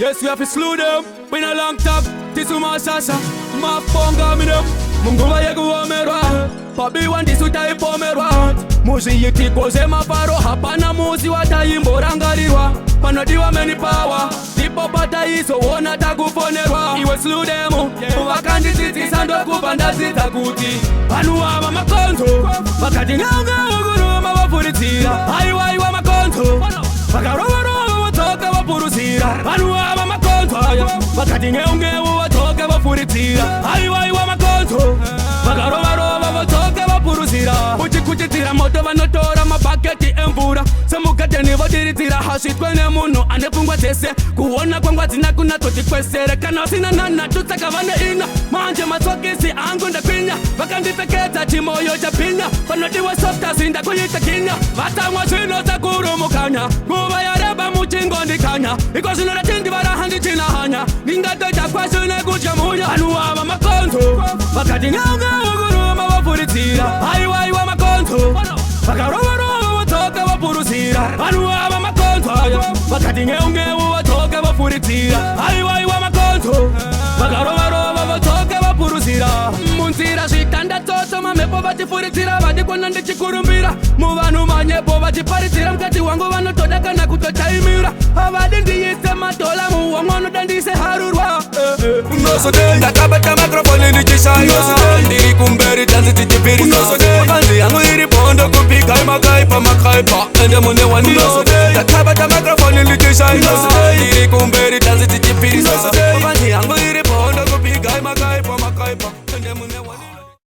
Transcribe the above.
Yes, we have to slew them. We no long top. Tisu masasa. Maponga minum. Munguwa yegu omerwa. Pabi wandi suta ipomerwa. Muzi yiti koze maparo. Hapana muzi wataimbo rangarirwa. Panodiwa many power. Tipo bata iso wona tagufonerwa. Iwe slew them. Wakandi titi sando kubanda zitakuti. Panuwa makonto. Wakati nganga uguru mawafuritira. Aiwa iwa makonto. Wakaroro watoka wapuruzira. Panuwa makonto. Wakati ngeungewu watoka wafuritira. Aiwa iwa makonto. Wakaroro watoka wapuruzira. Uchikuchitira moto vanotora mabaketi emvura. Semukateni vodiritira hashitwene muno anefungwa tese. Kuona kwangwa zina kuna toti kwesere. Kana sina nana tutaka vane ina. Manje matokisi angu ndakwinya. Vakanditeketa chimoyo chapinya. Panodiwa softa sinda kuyita kinya. Vatangwa shino takuru mukanya. Nguva ya reba muchingo ndikanya. Iko shino na tindi varahandi china hanya. Ningatoita kwa shine kucha munya. Anuwa makonto. Wakati nganga uguru mawafuritira. Aiwa iwa makonto. Wakaroro watoka wapuruzira. Anuwa makonto. Wakati ngeungewu watoka wafuritira. Aiwa iwa makonto. Wakaroro watoka wapuruzira. Munzira shitanda toto mamepo vachifuritira. Vadikona ndichikurumbira. Muvanu manyepo vachiparitira. Mkati wangu vanotodaka na kutochaimira. Avadi ndiyise matola muwangono dandise harurwa. Ndakabata mikrofoni ndichishaina. Ndiri kumberi tanzi tichipirisa. Anzi yangu iri bondo kupika imakaipa makaipa. Ende mune wanino. Ndakabata mikrofoni ndichishaina.